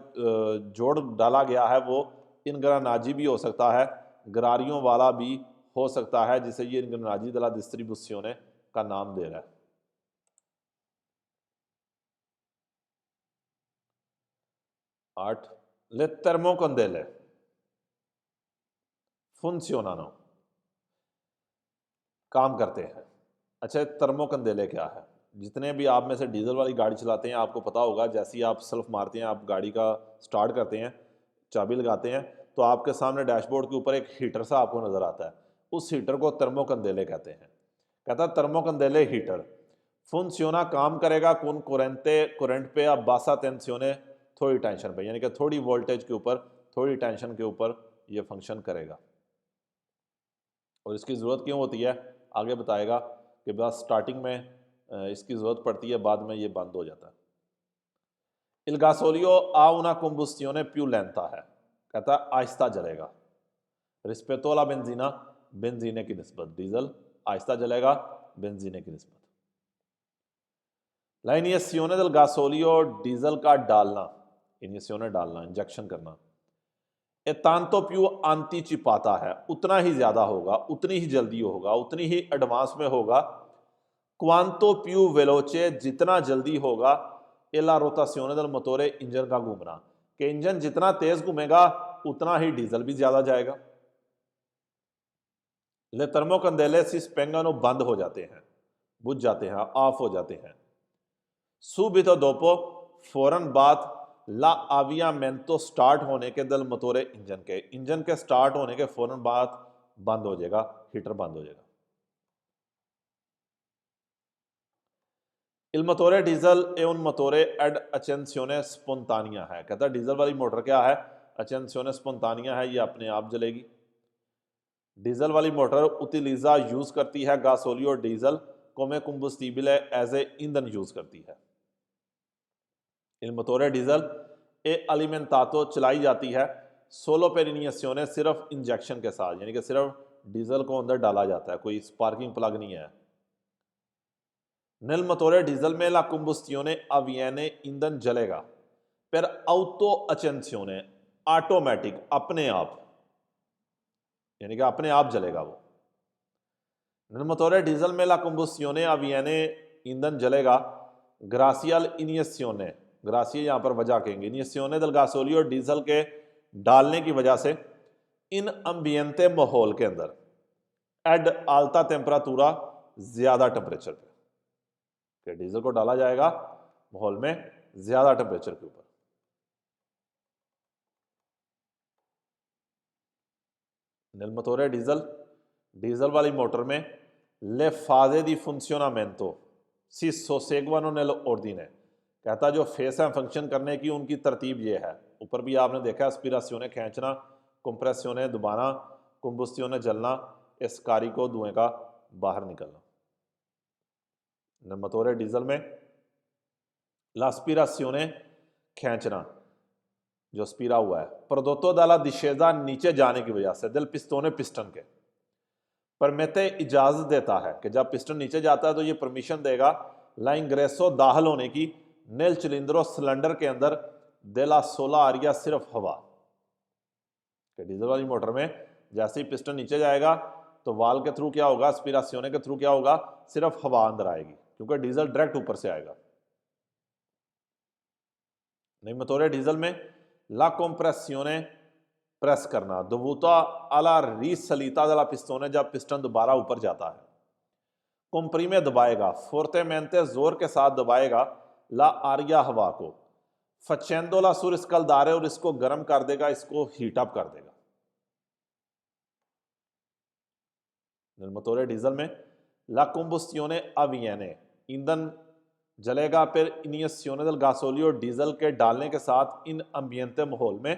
जोड़ डाला गया है वो इंग्रेनाजी भी हो सकता है, गरारियों वाला भी हो सकता है, जिसे ये इंग्रेनाजी दला डिस्ट्रीब्यूसियोने का नाम दे रहा है। 8 le termocandele funzionano, काम करते हैं। अच्छा, थर्मोकंदेले क्या है? जितने भी आप में से डीजल वाली गाड़ी चलाते हैं आपको पता होगा, जैसे ही आप सेल्फ मारते हैं, आप गाड़ी का स्टार्ट करते हैं, चाबी लगाते हैं, तो आपके सामने डैशबोर्ड के ऊपर एक हीटर सा आपको नजर आता है। उस हीटर को थर्मोकंदेले कहते हैं। कहता है थर्मोकंदेले हीटर फुंसियोना, काम करेगा कौन करंट पे, अब बासा टेंसियोने, थोड़ी टेंशन पे, यानी कि थोड़ी वोल्टेज के ऊपर, थोड़ी टेंशन के ऊपर ये फंक्शन करेगा। और इसकी ज़रूरत क्यों होती है आगे बताएगा कि बस स्टार्टिंग में इसकी ज़रूरत पड़ती है, बाद में ये बंद हो जाता है। Il gasolio ha una combustione più lenta है, कहता है आहिस्ता जलेगा। रिस्पेतो ला बेंजीना, बेंजीने की निस्बत, डीजल आहिस्ता जलेगा बेंजीने की निस्बत। La iniezione del gasolio, diesel का डालना, इनिएशियोने डालना, इंजेक्शन करना। ए तांतो प्यू anticipaता है, उतना ही ज्यादा होगा, उतनी ही जल्दी होगा, उतनी ही एडवांस में होगा। क्वांतो प्यू वेलोचे, जितना जल्दी होगा। एला रोटासियोने del motore, इंजन का घूमना, कि इंजन जितना तेज घूमेगा उतना ही डीजल भी ज्यादा जाएगा। ले थर्मोकंडेले si spengono, बंद हो जाते हैं, बुझ जाते हैं, ऑफ हो जाते हैं। subito dopo, फौरन बाद, ला aviamento, स्टार्ट होने के दल मोटोरे, इंजन के स्टार्ट होने के फौरन बाद बंद हो जाएगा, हीटर बंद हो जाएगा। Il motore डीजल ए उन मोटोरे एड accensione spontanea है, कहता है डीजल वाली मोटर क्या है? accensione spontanea है, ये अपने आप जलेगी। डीजल वाली मोटर उतिलिजा यूज करती है गासोलियो डीजल कोमे कुम्बुस्टिबले, एज ए ईंधन यूज करती है। Il motore डीजल ए अलिमेंटातो, चलाई जाती है सोलो per iniezione, सिर्फ इंजेक्शन के साथ, यानी कि सिर्फ डीजल को अंदर डाला जाता है, कोई स्पार्किंग प्लग नहीं है। Nel motore डीजल में ला combustione avviene, ईंधन जलेगा per auto accensione, ऑटोमेटिक, अपने आप, यानी कि अपने आप जलेगा वो। Nel motore डीजल में ला combustione avviene, ईंधन जलेगा ग्रासियल इनिएशियोने, ग्रासिया यहाँ पर वजह कहेंगे, इनिएशियोने दल गासोलियो, डीजल के डालने की वजह से, इन अम्बियंते, माहौल के अंदर, एड आल्ता टेम्परातूरा, ज्यादा टेम्परेचर पे, कि डीजल को डाला जाएगा माहौल में ज्यादा टेम्परेचर के ऊपर। Nel motore डीजल, डीजल वाली मोटर में, ले फाजे दी funzionamento si susseguono nell'ordine, कहता जो फेस है फंक्शन करने की, उनकी तरतीब ये है। ऊपर भी आपने देखा, एस्पिरेशियोने खींचना, कंप्रेसियोने दबाना, कंबुस्टियोने जलना, एस्कारी को धुएं का बाहर निकलना। Nel motore डीजल में l'aspirazione, खींचना, जो स्पीरा हुआ है, प्रोडोटो dalla discesa, नीचे जाने की वजह से, del pistone, पिस्टन के, परमेते, इजाजत देता है, कि जब पिस्टन नीचे जाता है तो ये परमिशन देगा ला इंग्रेसो, दाखिल होने की, नेल चिलिंद्रो, सिलेंडर के अंदर, देला सोला आरिया, सिर्फ हवा, कि डीजल वाली मोटर में जैसे ही पिस्टन नीचे जाएगा तो वाल के थ्रू क्या होगा, एस्पिरेशियोने के थ्रू क्या होगा, सिर्फ हवा अंदर आएगी, क्योंकि डीजल डायरेक्ट ऊपर से आएगा। नहीं, मोटोरे डीजल में ला कंप्रेसियोने, प्रेस करना, दोवुता अला रिसलीता दला पिस्तोने, जब पिस्टन दोबारा ऊपर जाता है, कंप्रीमे दबाएगा, फोर्टेमेंटे, जोर के साथ दबाएगा, ला आरिया, हवा को, फचेंदो ला सुर स्कल्दारे, और इसको गर्म कर देगा, इसको हीट अप कर देगा। Nel motore डीजल में ला combustione avviene, ईंधन जलेगा per iniezione del gasolio, diesel के डालने के साथ, इन अम्बियंते, माहौल में,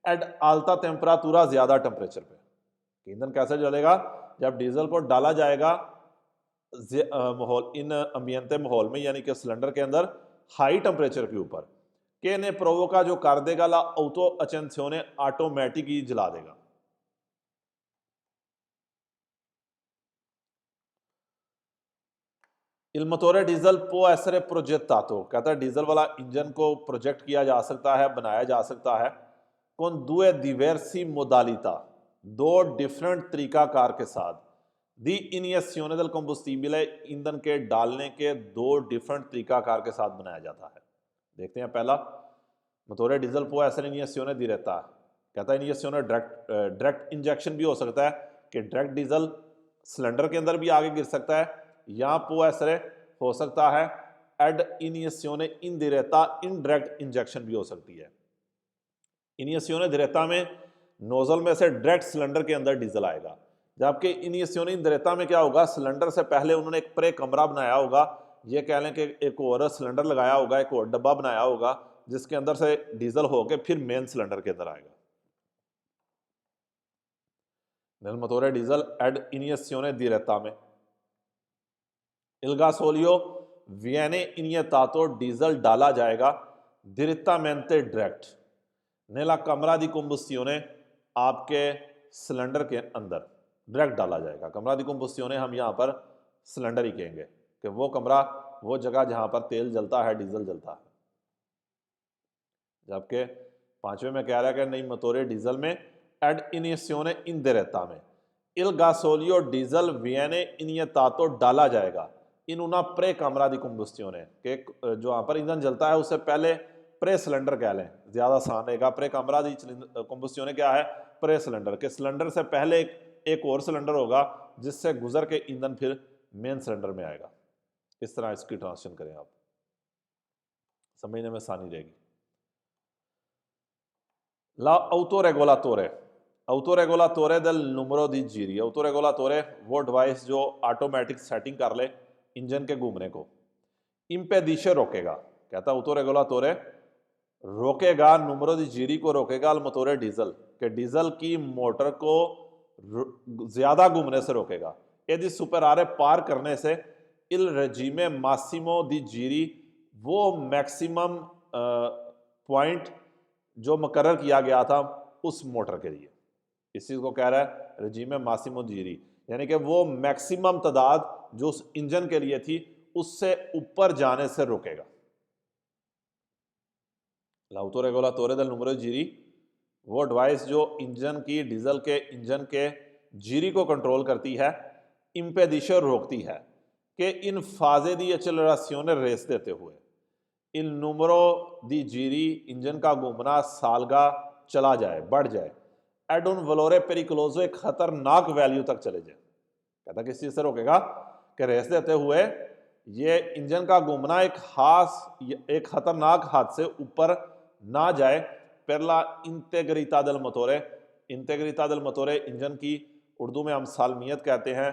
एड आल्ता टेम्परातूरा, ज्यादा टेम्परेचर पे। ईंधन कैसे जलेगा? जब डीजल को डाला जाएगा माहौल, इन अम्बियंते माहौल में, यानी कि सिलेंडर के अंदर हाई टेम्परेचर के ऊपर, के ने प्रोवोका, जो कर देगा ला ऑटो अचेंसियोने, ऑटोमेटिक ही जला देगा। Il motore diesel può essere progettato, कहता है डीजल वाला इंजन को प्रोजेक्ट किया जा सकता है, बनाया जा सकता है, con due diversi modalità, दो डिफरेंट तरीकाकार के साथ, दी iniezione del combustibile, ईंधन के डालने के दो डिफरेंट तरीकाकार के साथ बनाया जाता है। देखते हैं पहला, motore diesel può essere iniezione diretta, कहता है इनिएशियोने डायरेक्ट इंजेक्शन भी हो सकता है कि डायरेक्ट डीजल सिलेंडर के अंदर भी आगे गिर सकता है, या può essere हो सकता है एड इनिएशियोने इंडिरेक्टा, इनडायरेक्ट इंजेक्शन भी हो सकती है। इनिएशियोने डायरेक्टा में नोजल में से डायरेक्ट सिलेंडर के अंदर डीजल आएगा, जबकि इनिएशियोने इंडिरेक्टा में क्या होगा, सिलेंडर से पहले उन्होंने एक प्रे कमरा बनाया होगा, ये कह लें कि एक और सिलेंडर लगाया होगा, एक और डब्बा बनाया होगा जिसके अंदर से डीजल होके फिर मेन सिलेंडर के अंदर आएगा। nel motore diesel ad iniezione diretta में il gasolio viene iniettato, diesel डाला जाएगा direttamente direct nella camera di combustione, आपके सिलेंडर के अंदर डायरेक्ट डाला जाएगा। कमरा दी कंबस्टियोने हम यहाँ पर सिलेंडर ही कहेंगे कि वो कमरा, वो जगह जहाँ पर तेल जलता है, डीजल जलता है। जबकि पांचवें में कह रहा है कि नहीं, मोटोरे डीजल में एड इनिएशियोने इंडिरेक्टा में il gasolio diesel viene iniettato डाला जाएगा इन una प्रे कमरा दी कंबस्टियोने, के जो यहाँ पर ईंधन जलता है उससे पहले प्रे सिलेंडर कह लें, ज्यादा आसान रहेगा। प्रे कमरा दी कंबस्टियोने क्या है, प्रे सिलेंडर के सिलेंडर से पहले एक और सिलेंडर होगा जिससे गुजर के ईंधन फिर मेन सिलेंडर में आएगा। इस तरह इसकी ट्रांसलेशन करें, आप समझने में आसानी रहेगी। ला autoregolatore del numero di giri, autoregolatore वो डिवाइस जो ऑटोमेटिक सेटिंग कर ले इंजन के घूमने को, impedisce रोकेगा, कहता autoregolatore रोकेगा numero di giri को, रोकेगा al motore डीजल के डीजल की मोटर को ज्यादा घूमने से रोकेगा। यदि सुपरारे पार करने से il regime massimo di giri, वो मैक्सिमम पॉइंट जो मुकर्रर किया गया था उस मोटर के लिए, इस चीज को कह रहा है रेजिमे मासिमो जीरी, यानी कि वो मैक्सिमम तादाद जो उस इंजन के लिए थी उससे ऊपर जाने से रोकेगा। l'autoregolatore del numero di giri, वो डिवाइस जो इंजन की, डीजल के इंजन के जीरी को कंट्रोल करती है, impedisce रोकती है कि इन फाजे दी accelerazione रेस देते हुए इन numero di giri, इंजन का घूमना सालगा चला जाए, बढ़ जाए, एड उन वलोरे पेरिकुलोजो, एक खतरनाक वैल्यू तक चले जाए। कहता किस चीज से रोकेगा कि रेस देते हुए ये इंजन का घूमना एक खतरनाक हाथ से ऊपर ना जाए। पहला इंटेग्रिता del motore, इंटेग्रिता del motore engine की उर्दू में हम सालमियत कहते हैं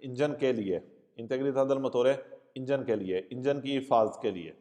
इंजन के लिए, इंटेग्रिता del motore इंजन के लिए, इंजन की हिफाजत के लिए।